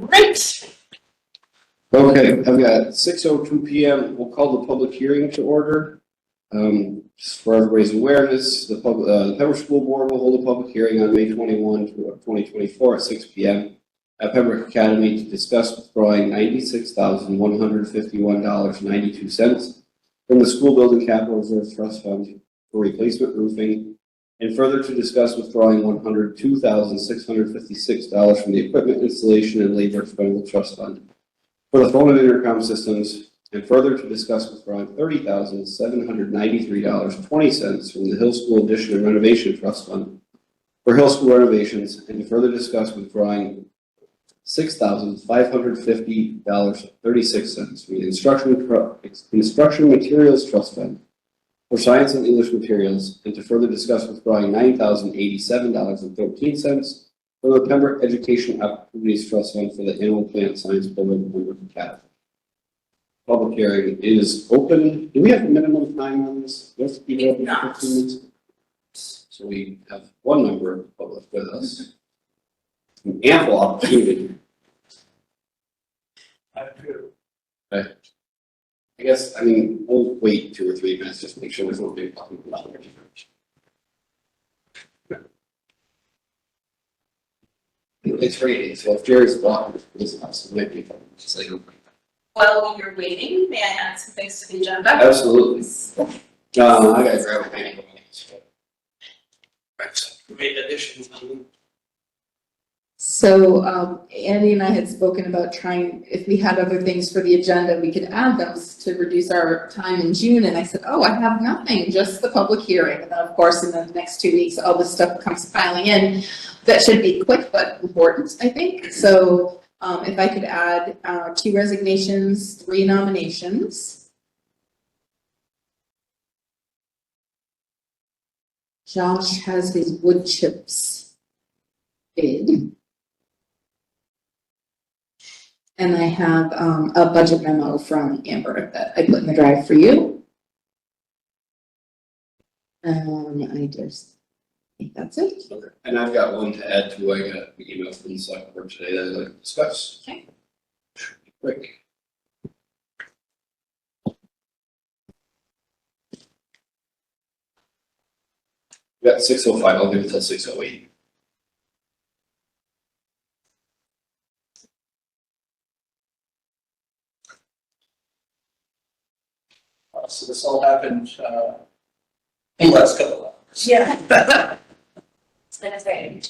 Great. Okay, I've got 6:02 PM. We'll call the public hearing to order. Just for everybody's awareness, the Pembroke School Board will hold a public hearing on May 21, 2024 at 6 PM at Pembroke Academy to discuss withdrawing $96,151.92 from the School Building Capital Reserve Trust Fund for replacement roofing, and further to discuss withdrawing $102,656 from the equipment installation and labor expendable trust fund for the phone and intercom systems, and further to discuss withdrawing $30,793.20 from the Hill School Addition and Renovation Trust Fund for Hill School renovations, and to further discuss withdrawing $6,550.36 from the Instruction Materials Trust Fund for Science and English materials, and to further discuss withdrawing $9,087.13 from the Pembroke Education Opportunities Trust Fund for the Animal Plant Science Program at Pembroke Academy. Public hearing is open. Do we have a minimum time on this? Yes, we have 15 minutes. So we have one member of the public with us. An ample opportunity. Okay. I guess, we'll wait 2 or 3 minutes just to make sure there's no big talking about it. It's raining, so if Jerry's blocking this house, it might be just like. While you're waiting, may I add some things to the agenda? Absolutely. I gotta grab a pen. Great additions. So Andy and I had spoken about trying, if we had other things for the agenda, we could add those to reduce our time in June. And I said, oh, I have nothing, just the public hearing. And then of course, in the next 2 weeks, all this stuff comes piling in. That should be quick, but important, I think. So if I could add 2 resignations, 3 nominations. Josh has his wood chips bid. And I have a budget memo from Amber that I put in the drive for you. I just think that's it. Okay. And I've got one to add to. I got an email from the select board today that I'd like to discuss. Okay. Should be quick. We got 6:05. I'll give it till 6:08. So this all happened in the last couple of hours. Yeah. It's been a thing.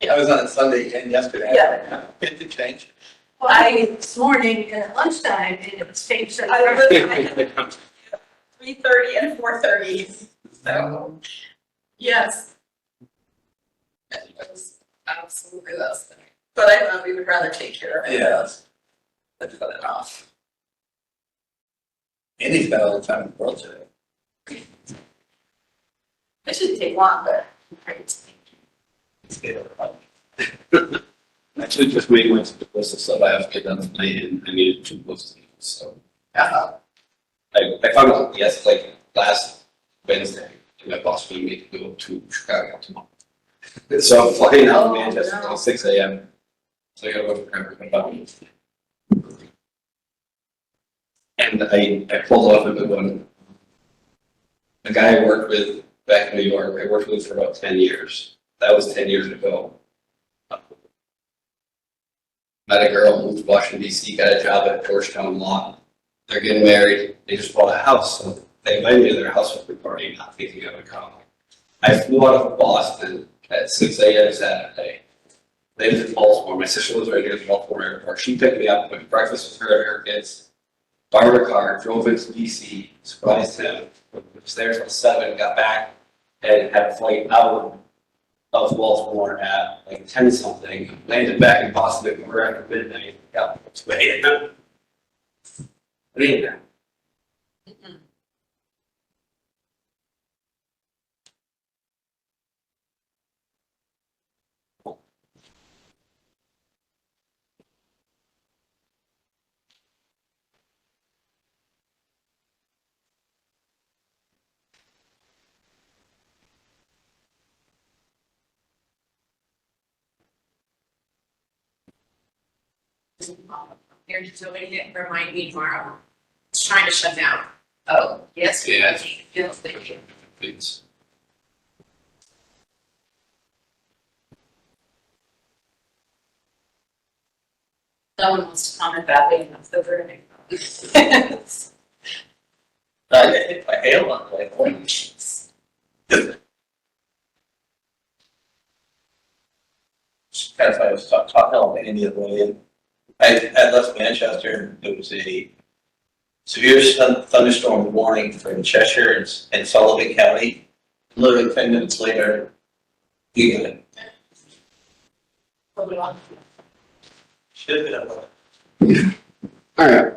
I was on it Sunday and yesterday. Yeah. It did change. Well, this morning and at lunchtime, and it was changed at 3:30 and 4:30. So, yes. It was absolutely less than, but I thought we would rather take care of it. Yeah. Than put it off. Andy's got all the time in the world today. It shouldn't take long, but great. Actually, just made my list of stuff I have to get done tonight, and I needed 2 postings. So I found out last Wednesday, and my boss wanted me to go to Chicago tomorrow. So I'm flying out of Manchester at 6 AM. So I gotta go to Pembroke. And I pulled off of one. A guy I worked with back in New York, I worked with for about 10 years. That was 10 years ago. Met a girl, moved to Washington DC, got a job at Georgetown Law. They're getting married. They just bought a house. So they invited me to their housewarming party, not thinking I would come. I flew out of Boston at 6 AM Saturday. They lived in Baltimore. My sister was right near the Baltimore airport. She picked me up, went to breakfast with her and her kids, borrowed a car, drove into DC, surprised him, was there till 7, got back, and had a flight out of Baltimore at 10 something, landed back in Boston at quarter after midnight, got way in. There's somebody that remind me tomorrow. It's trying to shut down. Oh, yes. Yeah. Yes, thank you. It's- No one wants to comment badly enough over it. I hit my hail on my point. Kind of funny, I was talking on India the way. I left Manchester, there was a severe thunderstorm warning for Cheshire and Sullivan County. Literally 10 minutes later, you got it. Should have been up. All right,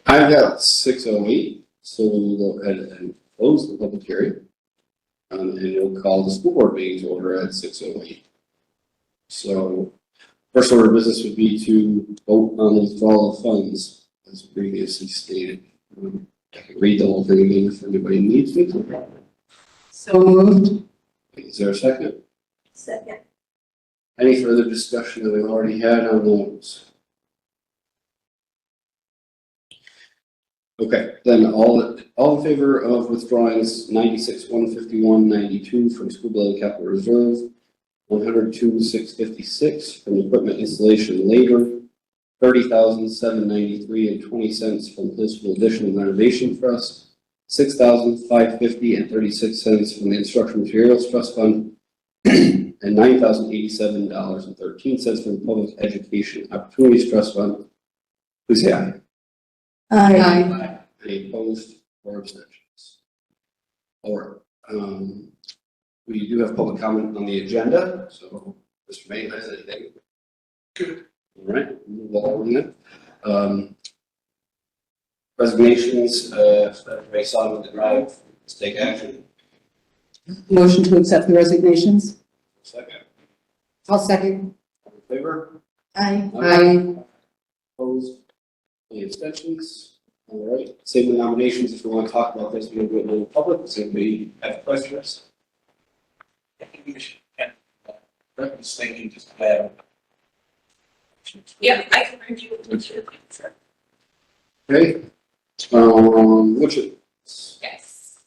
I've got 6:08, so we'll go ahead and close the public hearing. And you'll call the school board meeting to order at 6:08. So, first order of business would be to vote on the withdrawal of funds, as previously stated. I can read the whole thing again if anybody needs me to. So moved. Is there a second? Second. Any further discussion that we've already had on those? Okay, then all in favor of withdrawing 96,151.92 from school building capital reserve, 102,656 from equipment installation labor, 30,793.20 from municipal addition and renovation trust, 6,550.36 from the instructional materials trust fund, and $9,087.13 from the public education opportunities trust fund. Please say aye. Aye. Any opposed or abstentions? All right, we do have public comment on the agenda, so Mr. May has anything? Good. All right, move on then. Resignations, based on the drive, let's take action. Motion to accept the resignations. Second, I'll second. all in favor? Aye. Opposed? Any abstentions? All right, same with nominations, if we want to talk about this, we can do it in the public, does anybody have questions? I think we should, I'm just thinking just have. Yeah, I can review it with you. Okay, which is? Yes.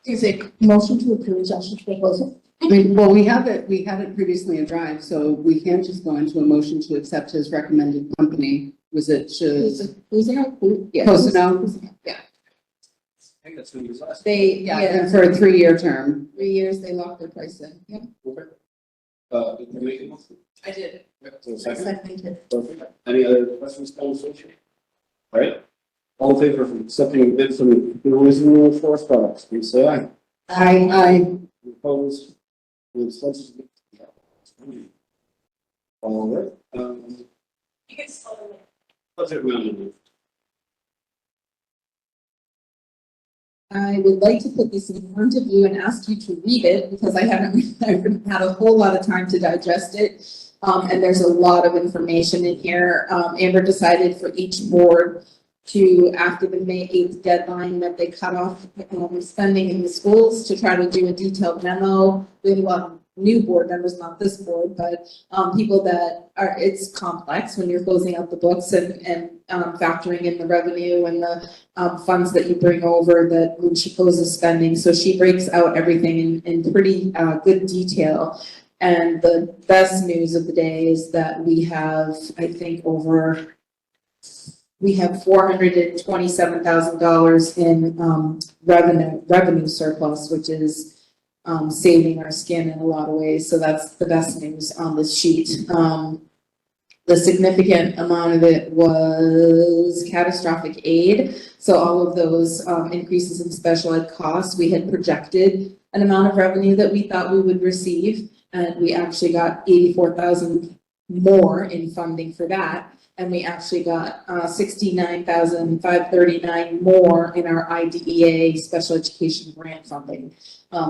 Is it motion to approve Josh's proposal? Well, we have it previously in Drive, so we can't just go into a motion to accept his recommended company. Was it, Who's there? yeah, Posino? I think that's who he was last. Yeah, and for a 3-year term. 3 years, they locked their price in. Yep. Okay. Did you make a motion? I did. So second? Seconded. Perfect. Any other questions, conversation? All right. All in favor of accepting a bid from the Louisiana Forest Products, please say aye. Aye. Opposed? Any abstentions? All right. You can slow me. Budget amendment. I would like to put this in front of you and ask you to read it because I haven't had a whole lot of time to digest it. And there's a lot of information in here. Amber decided for each board to, after the May 8th deadline, that they cut off spending in the schools to try to do a detailed memo. We have a lot of new board members, not this board, but people that are, it's complex when you're closing out the books and factoring in the revenue and the funds that you bring over that when she closes spending. So she breaks out everything in pretty good detail. And the best news of the day is that we have, I think, we have $427,000 in revenue surplus, which is saving our skin in a lot of ways. So that's the best news on this sheet. The significant amount of it was catastrophic aid. So all of those increases in special ed costs, we had projected an amount of revenue that we thought we would receive. And we actually got 84,000 more in funding for that. And we actually got 69,539 more in our IDEA special education grant funding.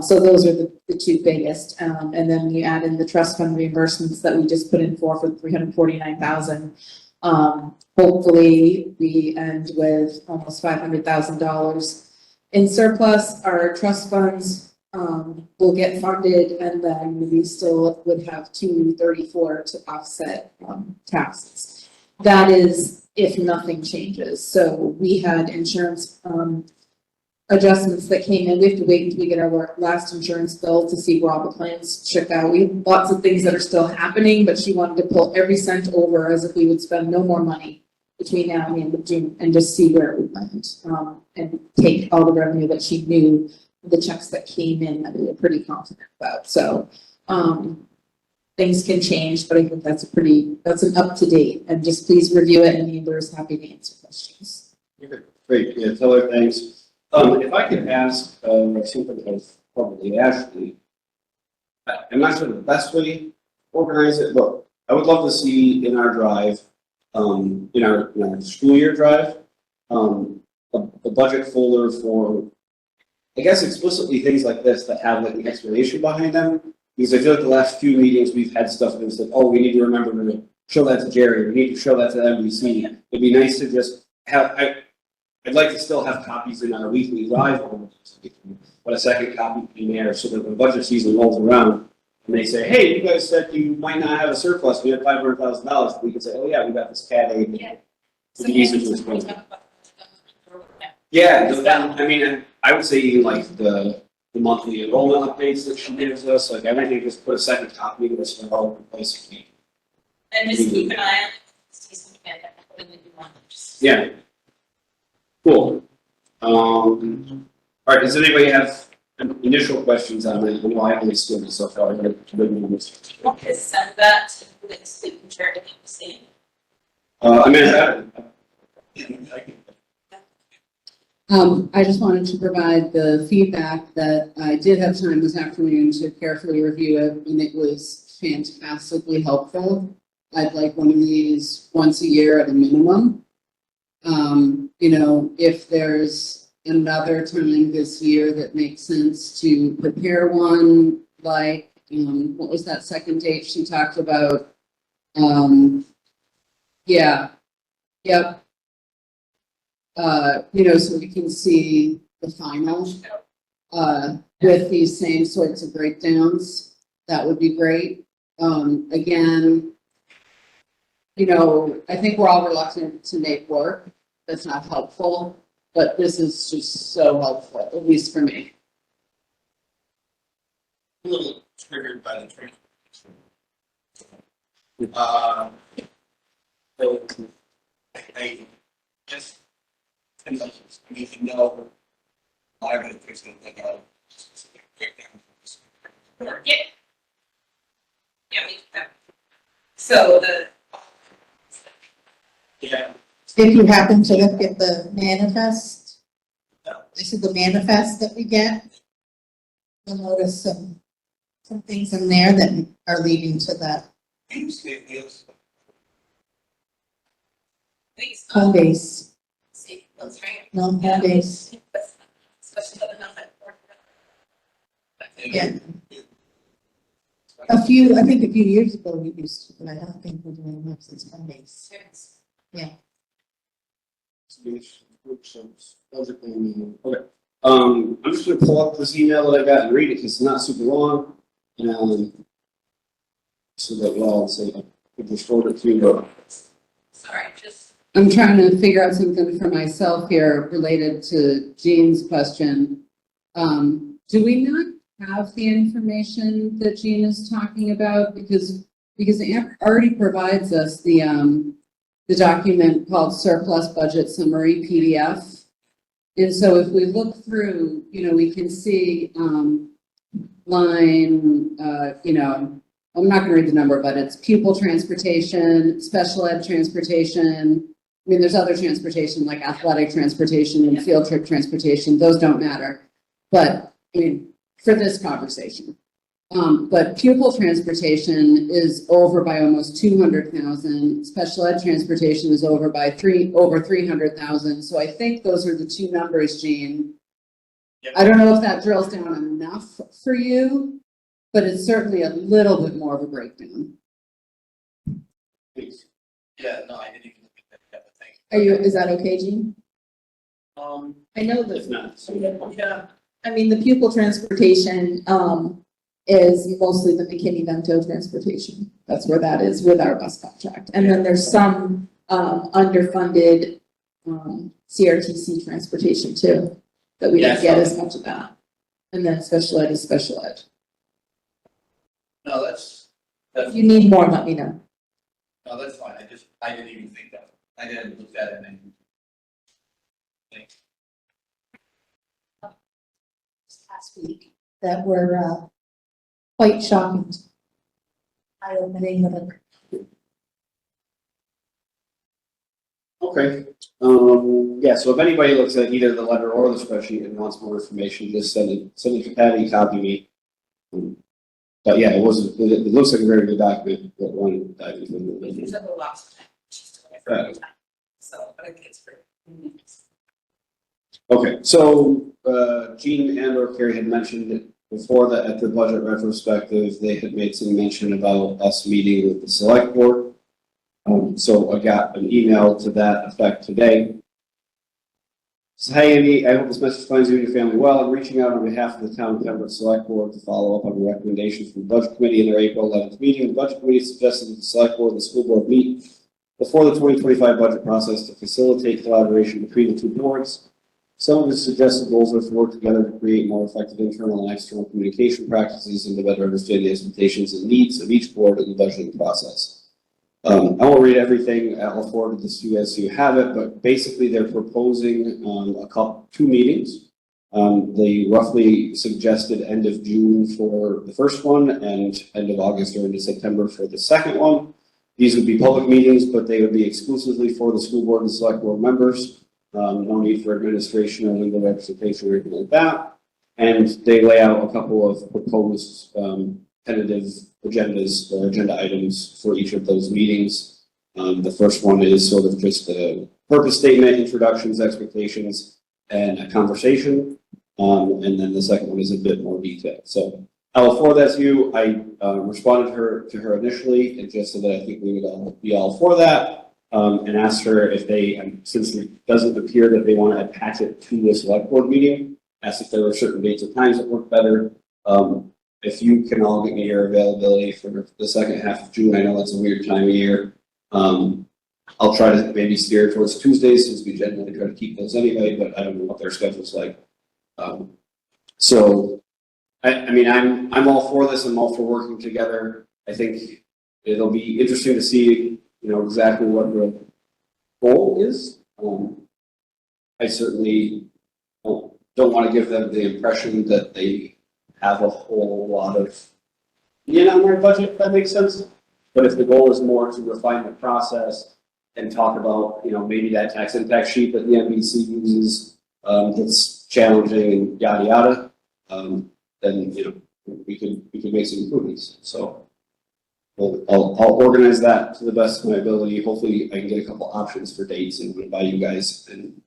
So those are the two biggest. And then you add in the trust fund reimbursements that we just put in for $349,000. Hopefully we end with almost $500,000 in surplus. Our trust funds will get funded, and then we still would have 234 to offset, taxes. That is if nothing changes. So we had insurance, adjustments that came in. We have to wait until we get our last insurance bill to see where all the plans shook out. We have lots of things that are still happening, but she wanted to pull every cent over as if we would spend no more money between now and the end of June and just see where it would land, and take all the revenue that she knew, the checks that came in that we were pretty confident about. So, things can change, but I think that's an up to date, and just please review it, and Amber's happy to answer questions. Great, yeah, tell her thanks. If I could ask, something else, probably Ashley. I'm not sure the best way to organize it, but I would love to see in our drive, in our school year drive, a budget folder for, I guess explicitly things like this that have like an explanation behind them. Because I feel like the last few meetings, we've had stuff that's like, oh, we need to remember to show that to Jerry, we need to show that to NBC. It'd be nice to just have, I'd like to still have copies in our weekly drive, but a second copy in there so that when budget season rolls around and they say, hey, you guys said you might not have a surplus, we have $500,000, we can say, oh yeah, we got this CAD aid. Yeah. It'd be easy to explain. Yeah, I mean, I would say even like the monthly enrollment updates that she gives us, like everything, just put a second copy of this in all the places. And just keep an eye on it, see some when you want to just. Yeah. Cool. All right, does anybody have initial questions on it? Well, I only skimmed it so far. Okay, send that to the signature to see. I mean, I just wanted to provide the feedback that I did have time this afternoon to carefully review it, and it was fantastically helpful. I'd like one of these once a year at a minimum. If there's another time this year that makes sense to prepare one, like, what was that second date she talked about? Yeah, yep. So we can see the final, with these same sorts of breakdowns, that would be great. Again, I think we're all reluctant to make work that's not helpful, but this is just so helpful, at least for me. A little triggered by the training. So I just need to know why I'm fixing like a breakdown. Yeah. Yeah, we can. So Yeah. If you happen to look at the manifest, No. this is the manifest that we get. You'll notice some things in there that are leading to that please, home base, see, that's right. no home base. Especially the number. Yeah. I think a few years ago we used to, but I don't think we're doing much since home base. Okay. I'm just gonna pull up this email that I got and read it because it's not super long. So that we'll all say, if we forward it to you, Sorry, just. I'm trying to figure out something for myself here related to Jean's question. Do we not have the information that Jean is talking about? Because Amber already provides us the document called Surplus Budget Summary PDF. And so if we look through, we can see, line, I'm not gonna read the number, but it's pupil transportation, special ed transportation. I mean, there's other transportation like athletic transportation and field trip transportation. Those don't matter. But I mean, for this conversation. But pupil transportation is over by almost 200,000. Special ed transportation is over by over 300,000. So I think those are the two numbers, Jean. Yep. I don't know if that drills down enough for you, but it's certainly a little bit more of a breakdown. please. Yeah, no, I didn't even look at that other thing. Is that okay, Jean? I know that. If not, so Yeah, I mean, the pupil transportation, is mostly the McKinney-Vento transportation. That's where that is with our bus contract. And then there's some, underfunded, CRTC transportation too, that we didn't get as much of that. And then special ed is special ed. No, that's, If you need more, let me know. no, that's fine. I didn't even think that. I didn't look at it and. Last week that were, quite shocking. Eye-opening with a Okay, yeah, so if anybody looks at either the letter or the spreadsheet and wants more information, just send it to Patty, copy me. But yeah, it looks like a very good document, but one dive into the It's a little lost. Right. So, but it's pretty. Okay, so, Jean and or Carrie had mentioned it before that at the budget retrospective, they had made some mention about us meeting with the select board. So I got an email to that effect today. So, hey Andy, I hope this message finds you and your family well. I'm reaching out on behalf of the town Pembroke Select Board to follow up on a recommendation from the Budget Committee in their April 11th meeting. The Budget Committee suggested that the Select Board and the School Board meet before the 2025 budget process to facilitate collaboration between the two boards. Some of the suggested goals are to work together to create more effective internal and external communication practices and to better understand the expectations and needs of each board in the budgeting process. I won't read everything. I'll forward this to you guys so you have it, but basically they're proposing two meetings. They roughly suggested end of June for the first one and end of August or into September for the second one. These would be public meetings, but they would be exclusively for the school board and select board members. No need for administration or legal representation or anything like that. And they lay out a couple of proposed tentative agendas or agenda items for each of those meetings. The first one is sort of just a purpose statement, introductions, expectations, and a conversation. And then the second one is a bit more detailed. So I'll forward that to you. I responded to her initially and just said that I think we would all be all for that. And asked her if they, since it doesn't appear that they want to attach it to the select board meeting, asked if there were certain dates or times that work better. If you can all get me your availability for the second half of June, I know that's a weird time of year. I'll try to maybe steer towards Tuesdays since we generally try to keep those anyway, but I don't know what their schedule's like. So, I mean, I'm all for this. I'm all for working together. I think it'll be interesting to see, you know, exactly what the goal is. I certainly don't want to give them the impression that they have a whole lot of on their budget, if that makes sense. But if the goal is more to refine the process and talk about, you know, maybe that tax impact sheet that the NBC uses, that's challenging and yada yada, then, you know, we could make some improvements. So I'll organize that to the best of my ability. Hopefully I can get a couple options for dates and run by you guys and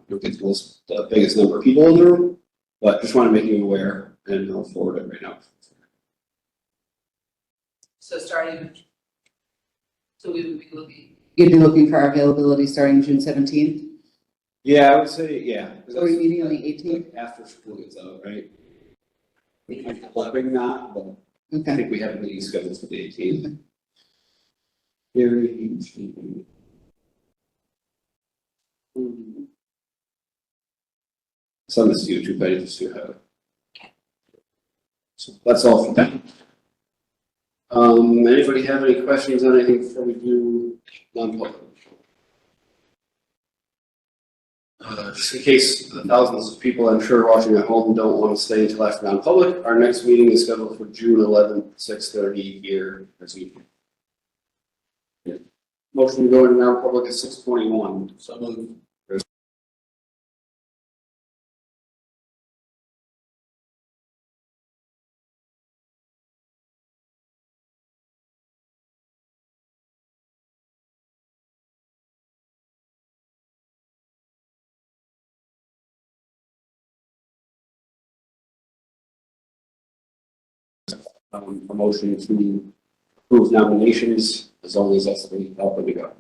you'll get the biggest number of people in the room, but just want to make you aware and I'll forward it right now. So starting, so we would be looking. You'd be looking for our availability starting June 17th? Yeah, I would say, yeah. Are we meeting on the 18th? After school gets out, right? I'm hoping not, but I Okay. think we have a meeting scheduled for the 18th. Very. Send this to you, but just to have it. So that's all for that. Anybody have any questions on anything before we do non-public? Just in case the thousands of people I'm sure watching at home don't want to stay until after non-public, our next meeting is scheduled for June 11th, 6:30 here this evening. Motion to go into non-public at 6:21. So moved. A motion to approve nominations as long as that's the way we go.